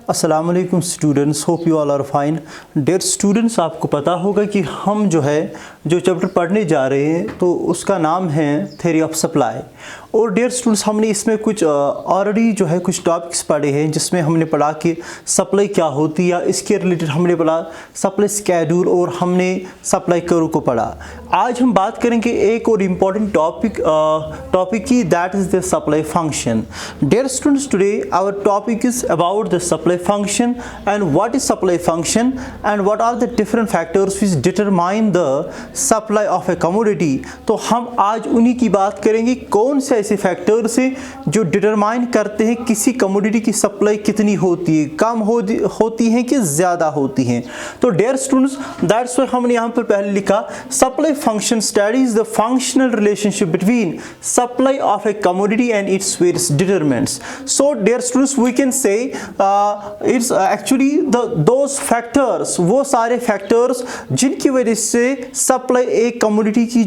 अस्सलाम वालेकुम students, hope you all are fine. Dear students, आपको पता होगा कि हम जो चैप्टर पढ़ने जा रहे हैं तो उसका नाम है थ्योरी ऑफ सप्लाई। और डियर स्टूडेंट्स, हमने इसमें कुछ ऑलरेडी कुछ टॉपिक्स पढ़े हैं जिसमें हमने पढ़ा कि सप्लाई क्या होती है, या इसके रिलेटेड हमने पढ़ा सप्लाई स्केड्यूल और हमने सप्लाई कर्व को पढ़ा। आज हम बात करेंगे एक और इम्पॉर्टेंट टॉपिक की, that is the supply function. Dear students, today our topic is about the supply function and what is supply function and what are the different factors which determine the supply of a commodity। तो हम आज उन्हीं की बात करेंगे, कौन से ऐसे फैक्टर्स हैं जो डिटरमाइन करते हैं किसी कमोडिटी की सप्लाई कितनी होती है, कम होती है कि ज़्यादा होती हैं। तो डियर स्टूडेंट्स, दैट्स व्हाई हमने यहाँ पर पहले लिखा supply function studies the functional relationship between supply of a commodity and its various determinants. So dear students, we can say its actually those factors, वो सारे फैक्टर्स जिनकी वजह से सप्लाई एक कमोडिटी की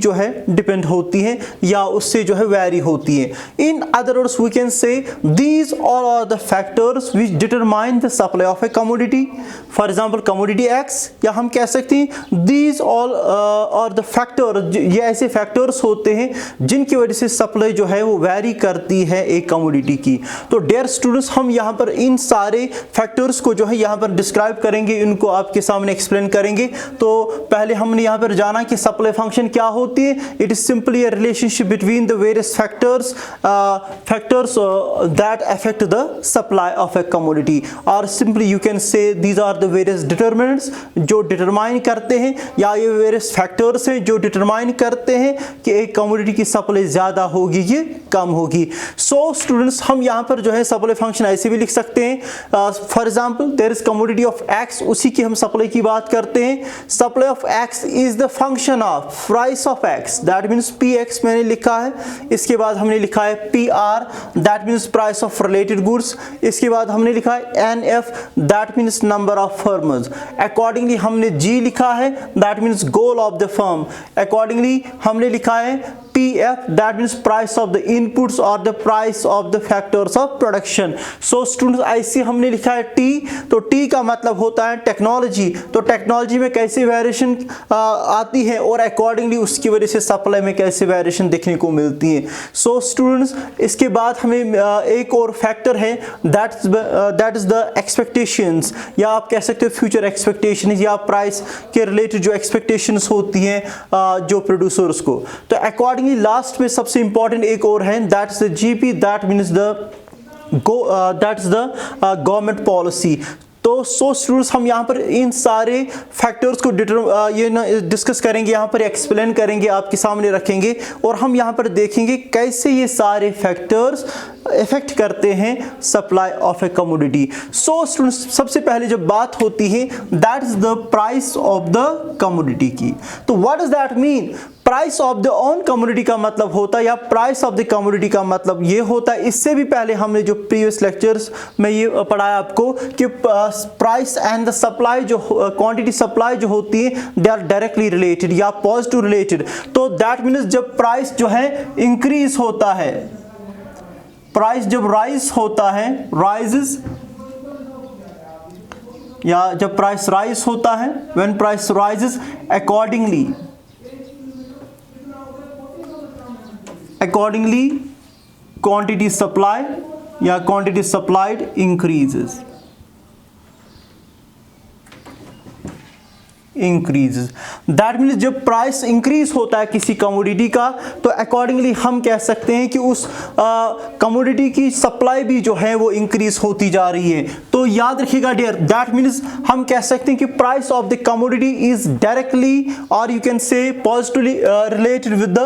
डिपेंड होती है या उससे वैरी होती है। In other words we can say these all are the factors which determine the supply of a commodity. For example commodity X, या हम कह सकते हैं these all are the factor, ये ऐसे फैक्टर्स होते हैं जिनकी वजह से सप्लाई वो वैरी करती है एक कमोडिटी की। तो डियर स्टूडेंट्स, हम यहाँ पर इन सारे फैक्टर्स को यहाँ पर डिस्क्राइब करेंगे, इनको आपके सामने एक्सप्लेन करेंगे। तो पहले हमने यहाँ पर जाना कि सप्लाई फंक्शन क्या होती है। It is simply a relationship between the various factors that affect the supply of a commodity, और simply you can say these are the various determinants जो डिटरमाइन करते हैं, या ये वेरियस फैक्टर्स हैं जो डिटरमाइन करते हैं कि एक कमोडिटी की सप्लाई ज़्यादा होगी ये कम होगी। सो स्टूडेंट्स, हम यहाँ पर सप्लाई फंक्शन ऐसे भी लिख सकते हैं। For example there is commodity of X, उसी की हम सप्लाई की बात करते हैं। Supply of X is the function of price of X, that means P X मैंने लिखा है। इसके बाद हमने लिखा है P R, that means price of related goods. इसके बाद हमने लिखा है N F, that means number of firms. Accordingly हमने जी लिखा है, that means goal of the firm. Accordingly हमने लिखा है PF, that means price of the inputs or the price of the factors of production। So students, ऐसे हमने लिखा है T, तो T का मतलब होता है टेक्नोलॉजी। तो टेक्नोलॉजी में कैसे वेरिएशन आती है और अकॉर्डिंगली उसकी वजह से सप्लाई में कैसे वेरिएशन देखने को मिलती है। सो स्टूडेंट्स, इसके बाद हमें एक और फैक्टर है, दैट इज द एक्सपेक्टेशंस, या आप कह सकते हो फ्यूचर एक्सपेक्टेशंस, या प्राइस के रिलेटेड जो एक्सपेक्टेशंस होती हैं जो प्रोड्यूसर्स को। तो अकॉर्डिंग लास्ट में सबसे इंपॉर्टेंट एक और है, that's the GP, that means the government policy. तो सो स्टूडेंट्स, हम यहाँ पर इन सारे फैक्टर्स को डिस्कस करेंगे, यहाँ पर एक्सप्लेन करेंगे, आपके सामने रखेंगे, और हम यहाँ पर देखेंगे कैसे ये सारे फैक्टर्स इफेक्ट करते हैं supply of a commodity. So students, सबसे पहले जब बात होती है that is the price of the commodity की, तो what does that mean? Price of the on commodity का मतलब होता है, या प्राइस ऑफ द कमोडिटी का मतलब ये होता है, इससे भी पहले हमने जो प्रीवियस लेक्चर्स में ये पढ़ाया आपको कि प्राइस एंड द सप्लाई, जो क्वांटिटी सप्लाई जो होती है, दे आर डायरेक्टली रिलेटेड या पॉजिटिव रिलेटेड। तो दैट मीन्स जब प्राइस इंक्रीज होता है, प्राइस जब राइज होता है, राइजेस, या जब प्राइस राइज होता है, when price rises, accordingly quantity supply या quantity supplied increases। That means जब प्राइस इंक्रीज होता है किसी कमोडिटी का, तो अकॉर्डिंगली हम कह सकते हैं कि उस कमोडिटी की सप्लाई भी वो इंक्रीज होती जा रही है। तो याद रखिएगा डियर, दैट मीन्स हम कह सकते हैं कि price of the commodity is directly, और you can say positively related with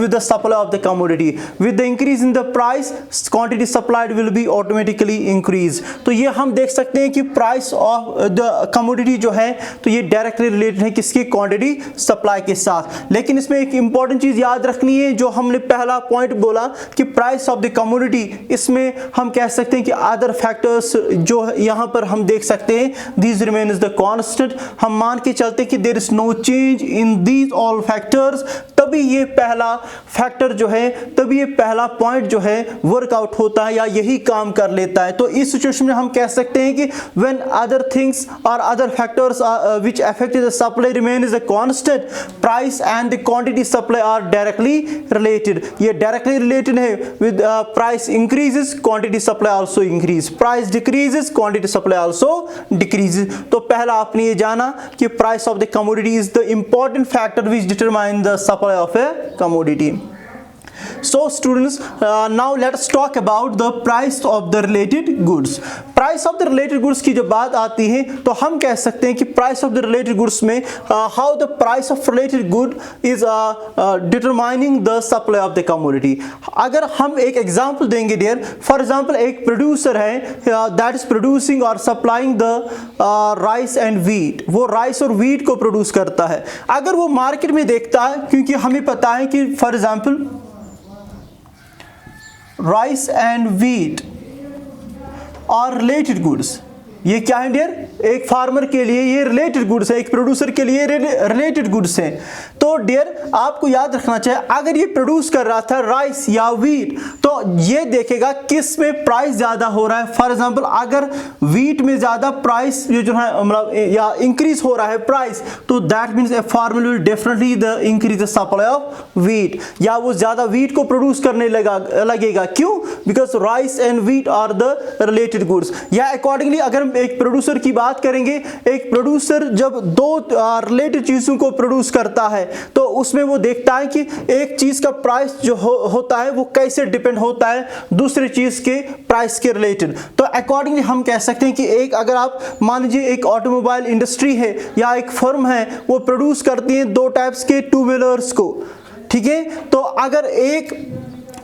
the supply of the commodity. With the increase in the price, quantity supplied will be automatically increase. तो ये हम देख सकते हैं कि प्राइस ऑफ द कमोडिटी है तो ये डायरेक्टली रिलेटेड है किसकी, क्वांटिटी सप्लाई के साथ। लेकिन इसमें एक इंपॉर्टेंट चीज याद रखनी है, जो हमने पहला पॉइंट बोला कि प्राइस ऑफ द कमोडिटी, इसमें हम कह सकते हैं कि अदर फैक्टर्स जो यहां पर हम देख सकते हैं, दीज रिमेन्स द कांस्टेंट। हम मान के चलते हैं कि there is no change in these all factors, तभी ये पहला फैक्टर जो है, तभी ये पहला पॉइंट जो है वर्कआउट होता है या यही काम कर लेता है। तो इस सिचुएशन में हम कह सकते हैं कि व्हेन अदर थिंग्स और other factors which affect the supply remain is a constant, price and the quantity supply are directly related. ये डायरेक्टली रिलेटेड है with price increases quantity supply also increase, price decreases quantity supply also decreases. तो पहला आपने ये जाना कि price of the commodity is the important factor which determine the supply of a commodity. So students, now let us talk about the price of the related goods. Price of the related goods की जब बात आती है तो हम कह सकते हैं कि price of the related goods में how the price of related good is determining the supply of the commodity. अगर हम एक example देंगे dear, for example एक producer है that is producing or supplying the rice and wheat, वो rice और wheat को produce करता है। अगर वो market में देखता है, क्योंकि हमें पता है कि for example rice and wheat are related goods. ये क्या है डियर, एक फार्मर के लिए ये रिलेटेड गुड्स है, एक प्रोड्यूसर के लिए रिलेटेड गुड्स हैं। तो डियर आपको याद रखना चाहिए, अगर ये प्रोड्यूस कर रहा था राइस या व्हीट तो ये देखेगा किस में प्राइस ज्यादा हो रहा है। फॉर एग्जांपल अगर व्हीट में ज्यादा प्राइस ये जो है मतलब या इंक्रीज हो रहा है प्राइस, तो that means a farmer will definitely the increase the supply of wheat, या वो ज्यादा व्हीट को प्रोड्यूस करने लगेगा। क्यों? Because rice and wheat are the related goods. या अकॉर्डिंगली अगर एक प्रोड्यूसर की बात करेंगे, एक प्रोड्यूसर जब दो रिलेटेड चीजों को प्रोड्यूस करता है तो उसमें वो देखता है कि एक चीज का प्राइस जो होता है वो कैसे डिपेंड होता है दूसरी चीज के प्राइस के रिलेटेड। तो अकॉर्डिंगली हम कह सकते हैं कि एक अगर आप मान लीजिए एक ऑटोमोबाइल इंडस्ट्री है या एक फर्म है, वो प्रोड्यूस करती है दो टाइप्स के टू व्हीलर्स को, ठीक है। तो अगर एक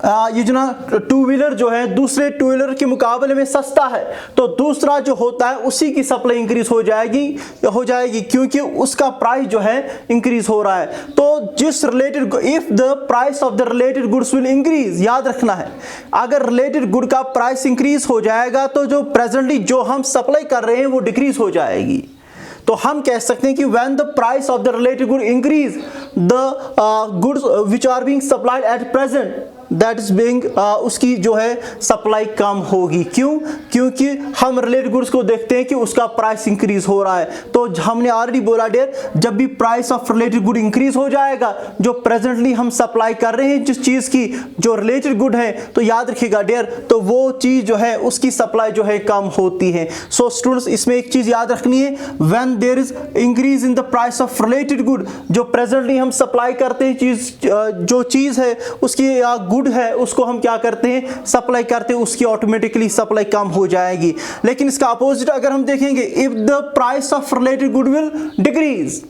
ये जो ना टू व्हीलर जो है दूसरे टू व्हीलर के मुकाबले में सस्ता है, तो दूसरा जो होता है उसी की सप्लाई इंक्रीज हो जाएगी क्योंकि उसका प्राइस जो है इंक्रीज हो रहा है। तो जिस related, if the price of the related goods will increase, याद रखना है अगर रिलेटेड गुड का प्राइस इंक्रीज हो जाएगा तो जो प्रेजेंटली जो हम सप्लाई कर रहे हैं वो डिक्रीज हो जाएगी। तो हम कह सकते हैं कि when the price of the related good increase, the goods which are being supplied at present that is being उसकी जो है सप्लाई कम होगी। क्यों? क्योंकि हम रिलेटेड गुड्स को देखते हैं कि उसका प्राइस इंक्रीज हो रहा है। तो हमने ऑलरेडी बोला डियर, जब भी price of related good increase हो जाएगा, जो प्रेजेंटली हम सप्लाई कर रहे हैं जिस चीज की जो रिलेटेड गुड है, तो याद रखिएगा डियर, तो वो चीज जो है उसकी सप्लाई जो है कम होती है। सो स्टूडेंट्स इसमें एक चीज याद रखनी है, when there is increase in the price of related good, जो प्रेजेंटली हम सप्लाई करते हैं चीज, जो चीज है उसकी गुड है उसको हम क्या करते हैं सप्लाई करते हैं, उसकी ऑटोमेटिकली सप्लाई कम हो जाएगी। लेकिन इसका अपोजिट अगर हम देखेंगे, if the price of related good will decrease,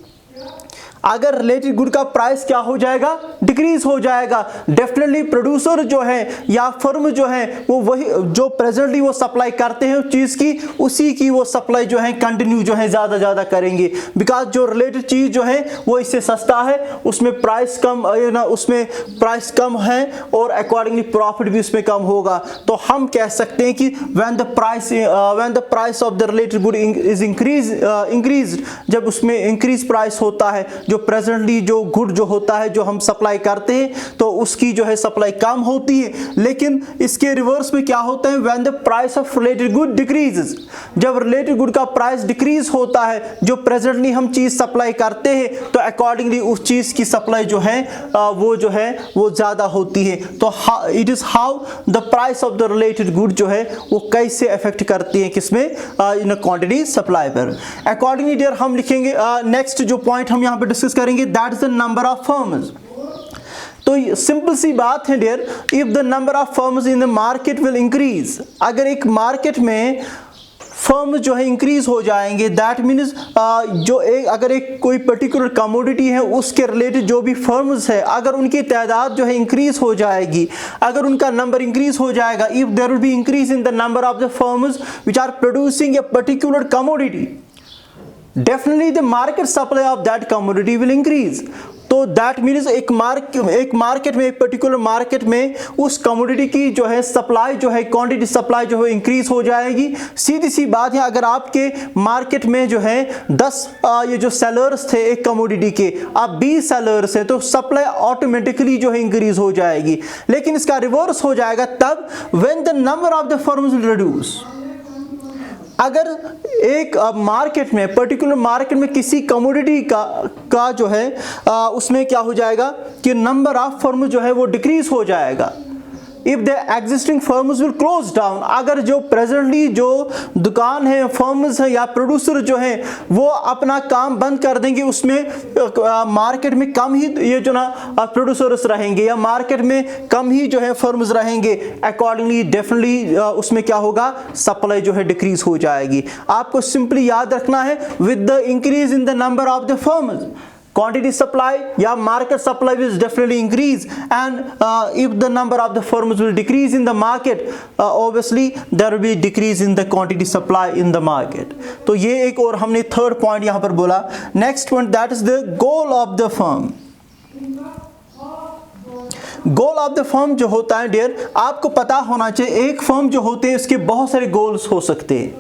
अगर रिलेटेड गुड का प्राइस क्या हो जाएगा, डिक्रीज हो जाएगा, डेफिनेटली प्रोड्यूसर जो है या फर्म जो है वो वही जो प्रेजेंटली वो सप्लाई करते हैं चीज की, उसी की वो सप्लाई जो है कंटिन्यू जो है ज्यादा करेंगे। बिकॉज जो रिलेटेड चीज जो है वो इससे सस्ता है, उसमें प्राइस कम ना, उसमें प्राइस कम है और अकॉर्डिंगली प्रॉफिट भी उसमें कम होगा। तो हम कह सकते हैं कि when the price of the related good is increase, जब उसमें इंक्रीज प्राइस होता है, जो प्रेजेंटली जो गुड जो होता है जो हम सप्लाई करते हैं तो उसकी जो है सप्लाई कम होती है। लेकिन इसके रिवर्स में क्या होता है, when the price of related good decreases, जब रिलेटेड गुड का प्राइस डिक्रीज होता है, जो प्रेजेंटली हम चीज सप्लाई करते हैं, तो अकॉर्डिंगली उस चीज की सप्लाई जो है वो जो है वो ज्यादा होती है। तो it is how the price of the related good जो है वो कैसे अफेक्ट करती है किसमें, इन क्वांटिटी सप्लाई पर। अकॉर्डिंगली डियर हम लिखेंगे नेक्स्ट जो पॉइंट हम यहाँ पे डिस्कस करेंगे, that is the number of firms. तो सिंपल सी बात है dear, if the number of firms in the market will increase, अगर एक मार्केट में फर्म जो है इंक्रीज हो जाएंगे, दैट मीन्स जो एक अगर एक कोई पर्टिकुलर कमोडिटी है उसके रिलेटेड जो भी फर्म्स है, अगर उनकी तादाद जो है इंक्रीज हो जाएगी, अगर उनका नंबर इंक्रीज हो जाएगा, if there will be increase in the number of the firms which are producing a particular commodity, definitely the market supply of that commodity will increase. तो दैट मीन्स एक market में, एक particular market में उस commodity की जो है supply जो है, क्वांटिटी सप्लाई जो है इंक्रीज हो जाएगी। सीधी सी बात है, अगर आपके मार्केट में जो है 10 ये जो सेलर्स थे एक कमोडिटी के, अब 20 सेलर्स है, तो सप्लाई ऑटोमेटिकली जो है इंक्रीज हो जाएगी। लेकिन इसका रिवर्स हो जाएगा तब when the number of the firms will reduce. अगर एक मार्केट में, पर्टिकुलर मार्केट में किसी कमोडिटी का जो है उसमें क्या हो जाएगा कि नंबर ऑफ फर्म जो है वो डिक्रीज हो जाएगा। If the existing firms will close down, अगर जो प्रेजेंटली जो दुकान है, फर्म्स है या प्रोड्यूसर जो है वो अपना काम बंद कर देंगे, उसमें मार्केट में कम ही ये जो ना प्रोड्यूसर्स रहेंगे या मार्केट में कम ही जो है फर्म्स रहेंगे, अकॉर्डिंगली डेफिनेटली उसमें क्या होगा, सप्लाई जो है डिक्रीज हो जाएगी। आपको सिंपली याद रखना है with the increase in the number of the firms, quantity supply या market supply will definitely increase, and if the number of the firms will decrease in the market, obviously there will be decrease in the quantity supply in the market. तो ये एक और हमने third point यहाँ पर बोला। Next point that is the goal of the firm. Goal of the firm जो होता है डियर, आपको पता होना चाहिए एक फर्म जो होते हैं उसके बहुत सारे गोल्स हो सकते हैं।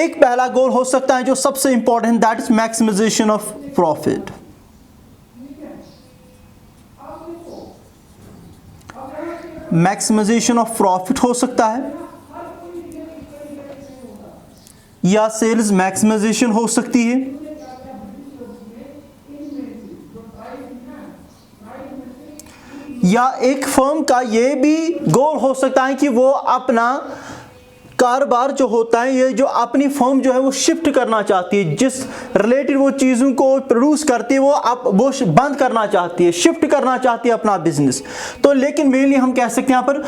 एक पहला गोल हो सकता है जो सबसे important, that is maximisation of profit. Maximisation of profit हो सकता है या सेल्स मैक्सिमाइजेशन हो सकती है, या एक फर्म का ये भी गोल हो सकता है कि वो अपना कारोबार जो होता है, ये जो अपनी फर्म जो है वो शिफ्ट करना चाहती है, जिस रिलेटेड वो चीज़ों को प्रोड्यूस करती है वो बंद करना चाहती है, शिफ्ट करना चाहती है अपना बिजनेस। तो लेकिन मेनली हम कह सकते हैं यहाँ पर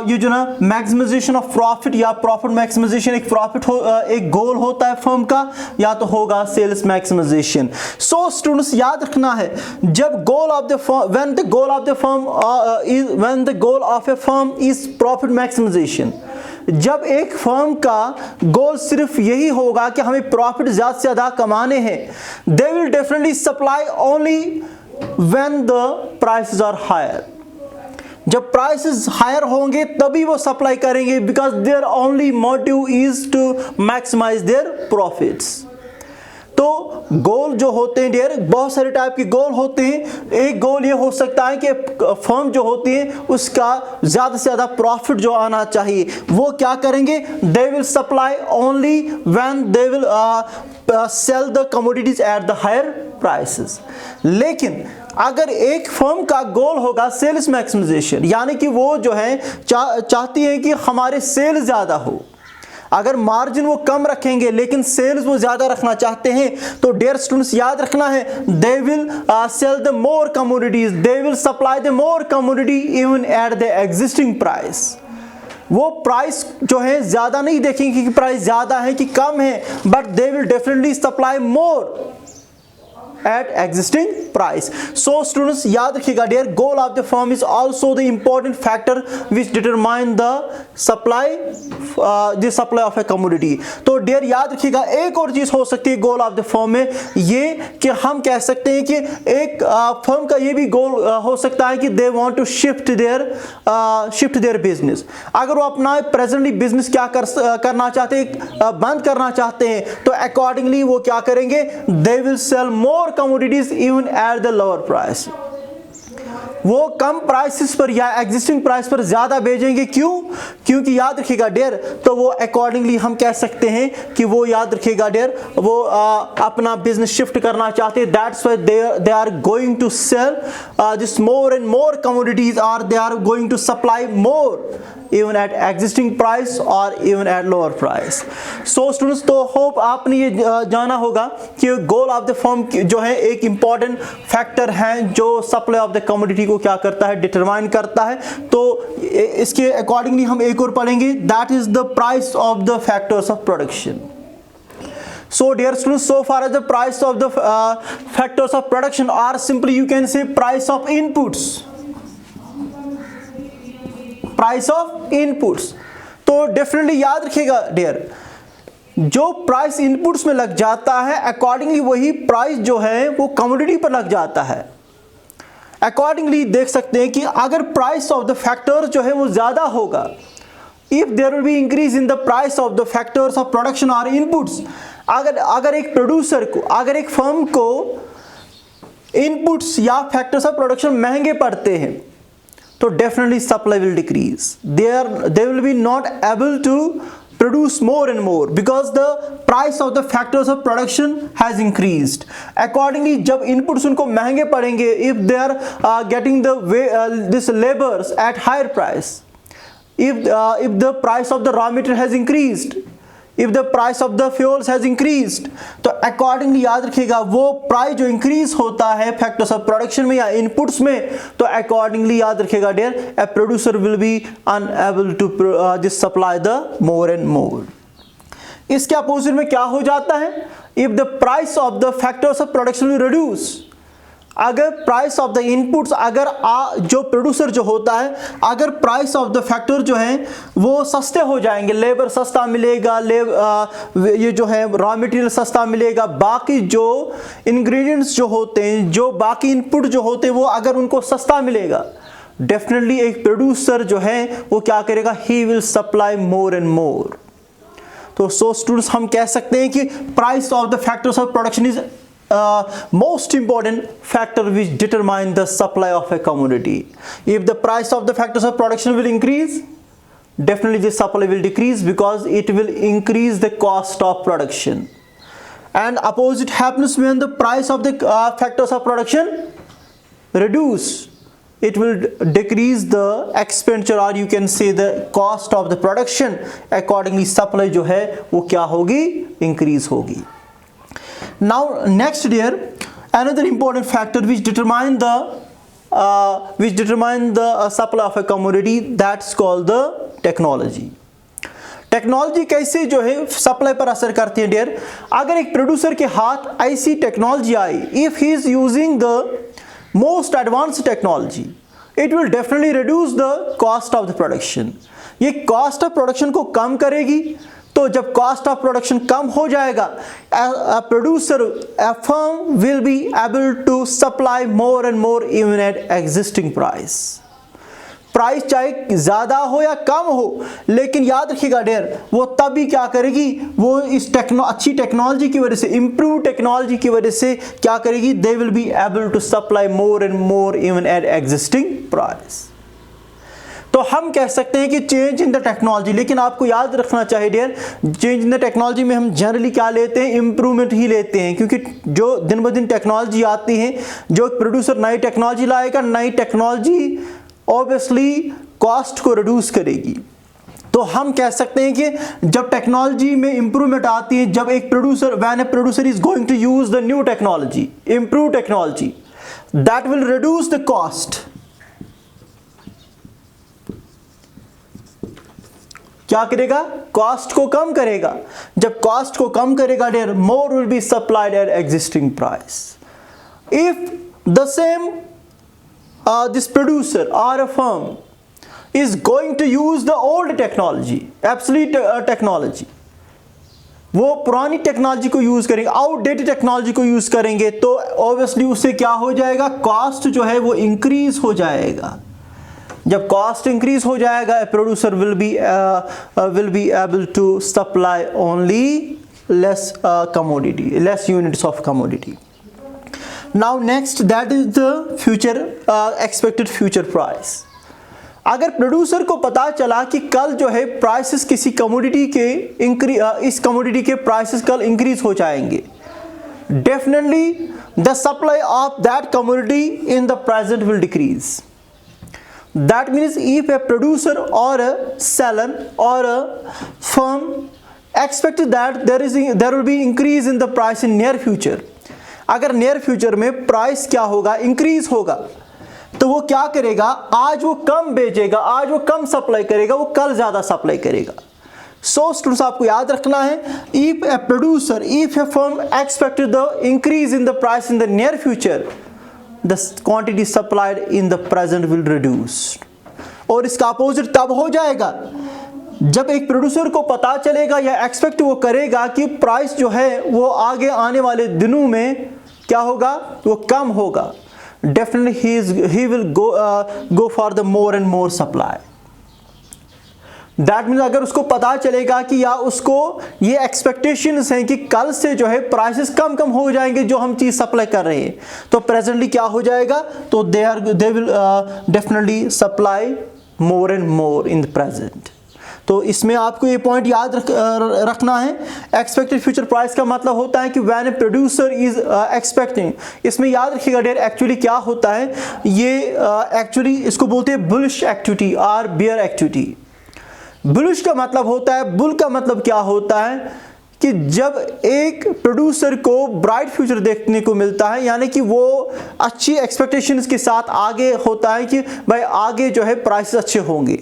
ये जो ना मैक्सिमाइजेशन ऑफ प्रॉफिट या प्रॉफिट मैक्सिमाइजेशन एक एक गोल होता है फर्म का, या तो होगा सेल्स मैक्सिमाइजेशन। सो स्टूडेंट्स याद रखना है, जब goal of the firm, when the goal of a firm is profit maximisation, जब एक फर्म का गोल सिर्फ यही होगा कि हमें प्रॉफिट ज़्यादा से ज़्यादा कमाने हैं, they will definitely supply only when the prices are higher. जब प्राइसेस हायर होंगे तभी वो सप्लाई करेंगे, because their only motive is to maximise their profits. तो गोल जो होते हैं डियर, बहुत सारे टाइप के गोल होते हैं। एक गोल ये हो सकता है कि फर्म जो होती है उसका ज़्यादा से ज़्यादा प्रॉफिट जो आना चाहिए, वो क्या करेंगे, they will supply only when they will sell the commodities at the higher prices. लेकिन अगर एक फर्म का गोल होगा सेल्स मैक्सिमाइजेशन, यानी कि वो जो है चाहती है कि हमारे सेल ज़्यादा हो, अगर मार्जिन वो कम रखेंगे लेकिन सेल्स वो ज्यादा रखना चाहते हैं, तो डियर स्टूडेंट्स याद रखना है, they will sell the more commodities, they will supply the more commodity even at the existing price. वो प्राइस जो है ज्यादा नहीं देखेंगे कि प्राइस ज्यादा है कि कम है, but they will definitely supply more at existing price. So students याद रखिएगा dear, goal of the firm is also the important factor which determine the supply of a commodity. तो dear याद रखिएगा एक और चीज हो सकती है गोल ऑफ द फर्म में, ये कि हम कह सकते हैं कि एक फर्म का ये भी गोल हो सकता है कि they want to shift their business। अगर वो अपना प्रेजेंटली बिजनेस क्या करना चाहते हैं, बंद करना चाहते हैं, तो अकॉर्डिंगली वो क्या करेंगे, they will sell more commodities even at the lower price। वो कम प्राइसेस पर या एग्जिस्टिंग प्राइस पर ज्यादा बेचेंगे। क्यों? क्योंकि याद रखिएगा डियर, तो वो अकॉर्डिंगली हम कह सकते हैं कि वो याद रखिएगा डियर, वो अपना बिजनेस शिफ्ट करना चाहते हैं। That's why they are going to sell this more and more commodities, और they are going to supply more even at existing price or even at lower price. So students, तो hope आपने ये जाना होगा कि गोल ऑफ द फर्म जो है एक इंपॉर्टेंट फैक्टर है जो सप्लाई ऑफ द कमोडिटी को क्या करता है, डिटरमाइन करता है। तो इसके अकॉर्डिंगली हम एक और पढ़ेंगे, that is the price of the factors of production. So dear students, so far as the price of the factors of production, or simply you can say price of inputs, price of inputs. तो definitely याद रखिएगा dear, जो price inputs में लग जाता है accordingly वही price जो है वो कमोडिटी पर लग जाता है। अकॉर्डिंगली देख सकते हैं कि अगर प्राइस ऑफ द फैक्टर जो है वो ज़्यादा होगा, if there will be increase in the price of the factors of production और इनपुट्स, अगर एक प्रोड्यूसर को, अगर एक फर्म को इनपुट्स या फैक्टर्स ऑफ प्रोडक्शन महंगे पड़ते हैं तो definitely supply will decrease, they will be not able to produce more and more because the price of the factors of production has increased. Accordingly, जब inputs उनको महंगे पड़ेंगे, if they are getting this labors at higher price, if the price of the raw material has increased, if the price of the fuels has increased, तो accordingly याद रखिएगा वो price जो increase होता है फैक्टर्स ऑफ प्रोडक्शन में या inputs में, तो accordingly याद रखिएगा dear, a producer will be unable to just supply the more and more. इसके अपोजिट में क्या हो जाता है, if the price of the factors of production will reduce, अगर प्राइस ऑफ द इनपुट्स, अगर जो प्रोड्यूसर जो होता है, अगर प्राइस ऑफ द फैक्टर जो है वो सस्ते हो जाएंगे, लेबर सस्ता मिलेगा, ये जो है रॉ मटेरियल सस्ता मिलेगा, बाकी जो इंग्रेडिएंट्स जो होते हैं, जो बाकी इनपुट जो होते हैं वो अगर उनको सस्ता मिलेगा, डेफिनेटली एक प्रोड्यूसर जो है वो क्या करेगा, he will supply more and मोर। तो सो स्टूडेंट्स हम कह सकते हैं कि price of the factors of production is most important factor which determine the supply of a commodity. If the price of the factors of production will increase, definitely the supply will decrease because it will increase the cost of production. And opposite happens when the price of the factors of production reduce. It will decrease the expenditure or you can say the cost of the production. Accordingly supply जो है वो क्या होगी, increase होगी. Now next dear, another important factor which determine the supply of a commodity, that's called the technology. Technology कैसे जो है supply पर असर करती है डियर, अगर एक प्रोड्यूसर के हाथ ऐसी technology I, if he is using the most advanced technology, it will definitely reduce the cost of the production. ये कॉस्ट ऑफ प्रोडक्शन को कम करेगी, तो जब कॉस्ट ऑफ प्रोडक्शन कम हो जाएगा, a firm will be able to supply more and more even at existing price. Price चाहे ज़्यादा हो या कम हो, लेकिन याद रखिएगा डियर, वो तभी क्या करेगी, वो इस अच्छी टेक्नोलॉजी की वजह से, इम्प्रूव टेक्नोलॉजी की वजह से क्या करेगी, they will be able to supply more and more even at existing price. तो हम कह सकते हैं कि चेंज इन द टेक्नोलॉजी, लेकिन आपको याद रखना चाहिए dear, change in the technology में हम जनरली क्या लेते हैं, इम्प्रूवमेंट ही लेते हैं, क्योंकि जो दिन ब दिन टेक्नोलॉजी आती है, जो प्रोड्यूसर नई टेक्नोलॉजी लाएगा, नई टेक्नोलॉजी ऑब्वियसली कॉस्ट को रिड्यूस करेगी। तो हम कह सकते हैं कि जब टेक्नोलॉजी में इंप्रूवमेंट आती है, जब एक producer, when a producer is going to use the new technology, improve technology, that will reduce the cost. क्या करेगा, कॉस्ट को कम करेगा। जब कॉस्ट को कम करेगा dear, more will be supplied at existing price. If the same this producer or a firm is going to use the old technology, obsolete technology, वो पुरानी टेक्नोलॉजी को यूज करेंगे, आउटडेटेड टेक्नोलॉजी को यूज करेंगे, तो ऑब्वियसली उससे क्या हो जाएगा, कॉस्ट जो है वो इंक्रीज हो जाएगा। जब कॉस्ट इंक्रीज हो जाएगा, producer will be able to supply only less commodity, less units of commodity. Now next, that is the future expected future price. अगर प्रोड्यूसर को पता चला कि कल जो है प्राइसेस किसी कमोडिटी के इस कमोडिटी के प्राइसेस कल इंक्रीज हो जाएंगे, definitely the supply of that commodity in the present will decrease. That means if a producer or a seller or a firm expected that there will be increase in the price in near future, अगर near future में price क्या होगा, increase होगा, तो वो क्या करेगा, आज वो कम बेचेगा, आज वो कम सप्लाई करेगा, वो कल ज्यादा सप्लाई करेगा। सो स्टूडेंट्स आपको याद रखना है, if a producer, if A firm expected the increase in the price in the near future, the quantity supplied in the present will reduce. और इसका अपोजिट तब हो जाएगा जब एक प्रोड्यूसर को पता चलेगा या एक्सपेक्ट वो करेगा कि प्राइस जो है वो आगे आने वाले दिनों में क्या होगा, वो कम होगा, definitely he will go for the more and more supply. That means अगर उसको पता चलेगा कि या उसको ये एक्सपेक्टेशंस हैं कि कल से जो है प्राइसेस कम हो जाएंगे जो हम चीज़ सप्लाई कर रहे हैं, तो प्रेजेंटली क्या हो जाएगा, तो दे will definitely supply more and more in the present. तो इसमें आपको ये पॉइंट याद रखना है। एक्सपेक्टेड फ्यूचर प्राइस का मतलब होता है कि when a producer is expecting, इसमें याद रखिएगा डियर एक्चुअली क्या होता है, ये एक्चुअली इसको बोलते हैं बुलिश एक्टिविटी और बियर एक्टिविटी। बुलिश का मतलब होता है, बुल का मतलब क्या होता है कि जब एक प्रोड्यूसर को ब्राइट फ्यूचर देखने को मिलता है, यानी कि वो अच्छी एक्सपेक्टेशंस के साथ आगे होता है कि भाई आगे जो है प्राइसेस अच्छे होंगे।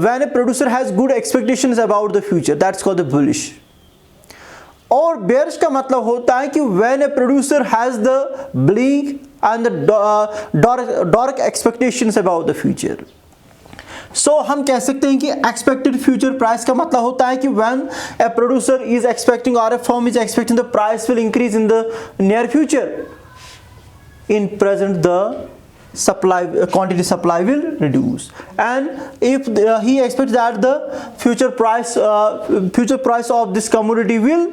When a producer has good expectations about the future, that's called the bullish. और bearish का मतलब होता है कि when a producer has the bleak and the dark expectations about the future. So हम कह सकते हैं कि expected future price का मतलब होता है कि when a producer is expecting or a firm is expecting the price will increase in the near future. In present the quantity supply will reduce, and if he expects that the future price of this commodity will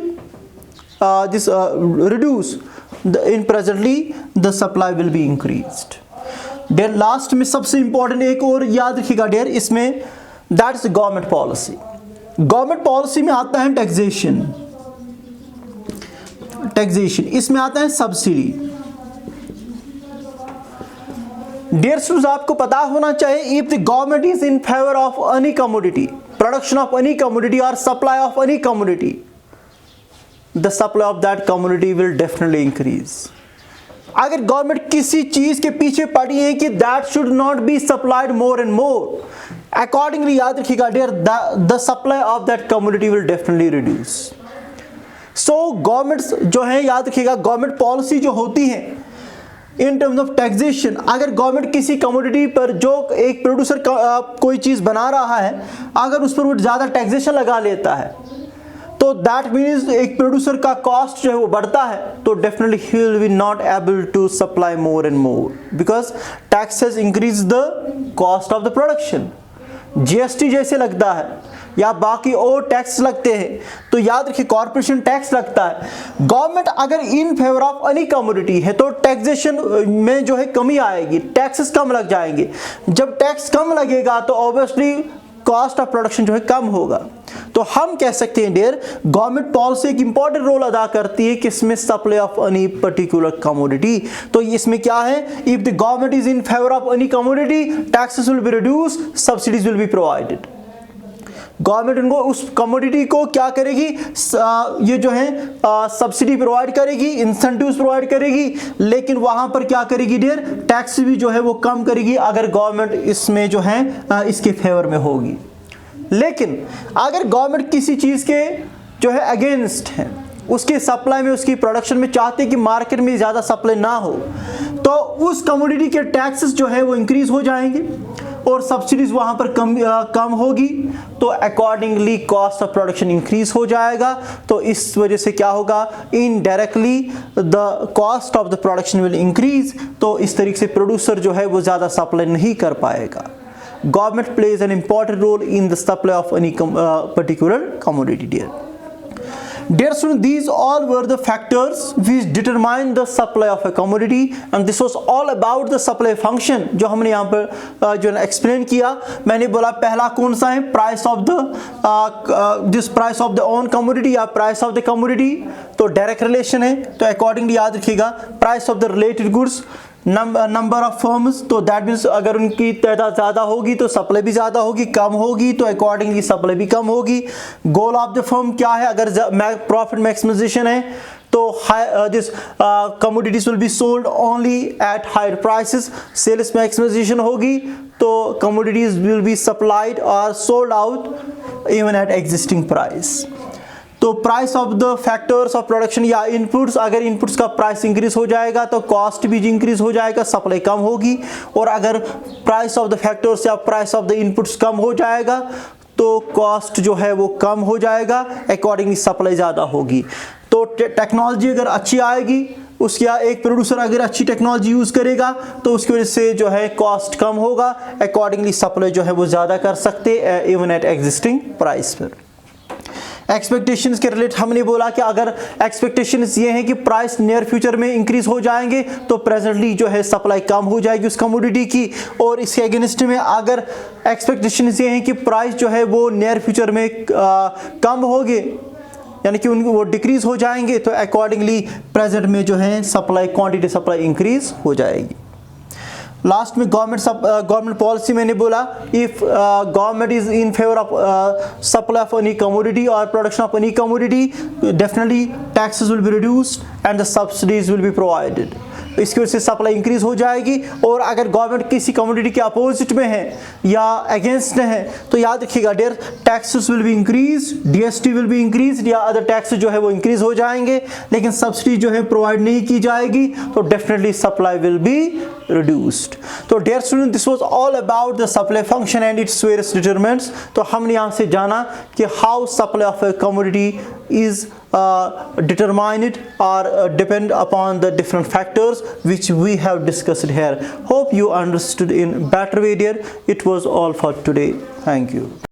reduce, in presently the supply will be increased. Then last में सबसे important एक और याद रखिएगा dear, इसमें that is government policy. Government policy में आता है टैक्सेशन, इसमें आता है सब्सिडी। डियर स्टूडेंट्स, आपको पता होना चाहिए, if the government is in favour of any commodity, production of any commodity और supply of any commodity, the supply of that commodity will definitely increase. अगर गवर्नमेंट किसी चीज के पीछे पड़ी है कि that should not be supplied more and more, accordingly याद रखिएगा dear, the supply of that commodity will definitely reduce. So governments जो है, याद रखिएगा गवर्नमेंट पॉलिसी जो होती है इन टर्म्स ऑफ टैक्सेशन, अगर गवर्नमेंट किसी कमोडिटी पर जो एक प्रोड्यूसर कोई चीज़ बना रहा है, अगर उस पर वो ज़्यादा टैक्सेशन लगा लेता है, तो दैट मीन्स एक प्रोड्यूसर का कॉस्ट जो है वो बढ़ता है, तो definitely he will be not able to supply more and more because taxes increase the cost of the production. GST जैसे लगता है या बाकी और टैक्स लगते हैं, तो याद रखिए कॉर्पोरेशन टैक्स लगता है। गवर्नमेंट अगर इन फेवर ऑफ एनी कमोडिटी है तो टैक्सेशन में जो है कमी आएगी, टैक्सेस कम लग जाएंगे। जब टैक्स कम लगेगा तो ऑब्वियसली कॉस्ट ऑफ प्रोडक्शन जो है कम होगा। तो हम कह सकते हैं डियर, गवर्नमेंट पॉलिसी एक इंपॉर्टेंट रोल अदा करती है किसमें, supply of any particular commodity. तो इसमें क्या है, if the government is in favour of any commodity, taxes will be reduce, subsidies will be provided. Government उनको उस कमोडिटी को क्या करेगी, ये जो है सब्सिडी प्रोवाइड करेगी, इंसेंटिव्स प्रोवाइड करेगी, लेकिन वहां पर क्या करेगी डियर, टैक्स भी जो है वो कम करेगी अगर गवर्नमेंट इसमें जो है इसके फेवर में होगी। लेकिन अगर गवर्नमेंट किसी चीज़ के जो है अगेंस्ट है, उसके सप्लाई में, उसकी प्रोडक्शन में चाहते कि मार्केट में ज़्यादा सप्लाई ना हो, तो उस कमोडिटी के टैक्सेस जो है वो इंक्रीज हो जाएंगे और सब्सिडीज वहाँ पर कम होगी, तो accordingly cost of production increase हो जाएगा। तो इस वजह से क्या होगा, indirectly the cost of the production will increase. तो इस तरीके से प्रोड्यूसर जो है वो ज़्यादा सप्लाई नहीं कर पाएगा। Government plays an important role in the supply of any particular commodity dear. Dear students, these all were the factors which determine the supply of a commodity, and this was all about the supply function जो हमने यहाँ पर जो है explain किया। मैंने बोला पहला कौन सा है, price of the this price of the own commodity या प्राइस ऑफ द कमोडिटी, तो डायरेक्ट रिलेशन है। तो अकॉर्डिंगली याद रखिएगा price of the related goods, number of firms, तो दैट मीन्स अगर उनकी तादाद ज़्यादा होगी तो सप्लाई भी ज़्यादा होगी, कम होगी तो अकॉर्डिंगली सप्लाई भी कम होगी। गोल ऑफ द फर्म क्या है, अगर प्रॉफिट मैक्सिमाइजेशन है तो this commodities will be sold only at higher prices. Sales maximization होगी तो कमोडिटीज विल बी सप्लाइड और sold out even at existing price. तो price of the factors of production या इनपुट्स, अगर इनपुट्स का price increase हो जाएगा तो कॉस्ट भी इंक्रीज हो जाएगा, सप्लाई कम होगी। और अगर प्राइस ऑफ द फैक्टर्स या प्राइस ऑफ द इनपुट्स कम हो जाएगा तो कॉस्ट जो है वो कम हो जाएगा, अकॉर्डिंगली सप्लाई ज़्यादा होगी। तो टेक्नोलॉजी अगर अच्छी आएगी, उसके एक प्रोड्यूसर अगर अच्छी टेक्नोलॉजी यूज़ करेगा तो उसकी वजह से जो है कॉस्ट कम होगा, अकॉर्डिंगली सप्लाई जो है वो ज़्यादा कर सकते इवन एट एग्जिस्टिंग प्राइस पर। एक्सपेक्टेशंस के रिलेट हमने बोला कि अगर एक्सपेक्टेशंस ये हैं कि प्राइस नियर फ्यूचर में इंक्रीज हो जाएंगे तो प्रेजेंटली जो है सप्लाई कम हो जाएगी उस कमोडिटी की, और इसके अगेंस्ट में अगर एक्सपेक्टेशंस ये हैं कि प्राइस जो है वो नियर फ्यूचर में कम होंगे, यानी कि वो डिक्रीज हो जाएंगे, तो अकॉर्डिंगली प्रेजेंट में जो है सप्लाई क्वांटिटी सप्लाई इंक्रीज हो जाएगी। लास्ट में गवर्नमेंट पॉलिसी मैंने बोला, if government is in favour of supply of any commodity और production of any commodity, definitely taxes will be reduced and the subsidies will be provided. इसकी वजह से supply increase हो जाएगी। और अगर गवर्नमेंट किसी कमोडिटी के अपोजिट में है या अगेंस्ट में है तो याद रखिएगा their taxes will be increase, DST will be increase, या अदर टैक्सेस जो है वो इंक्रीज हो जाएंगे, लेकिन सब्सिडी जो है प्रोवाइड नहीं की जाएगी, तो definitely supply will be reduced। तो dear student, this was all about the supply function and its various determinants. तो हमने यहाँ से जाना कि how supply of a commodity is determined or depend upon the different factors which we have discussed here. Hope you understood in better way, dear. It was all for today. Thank you.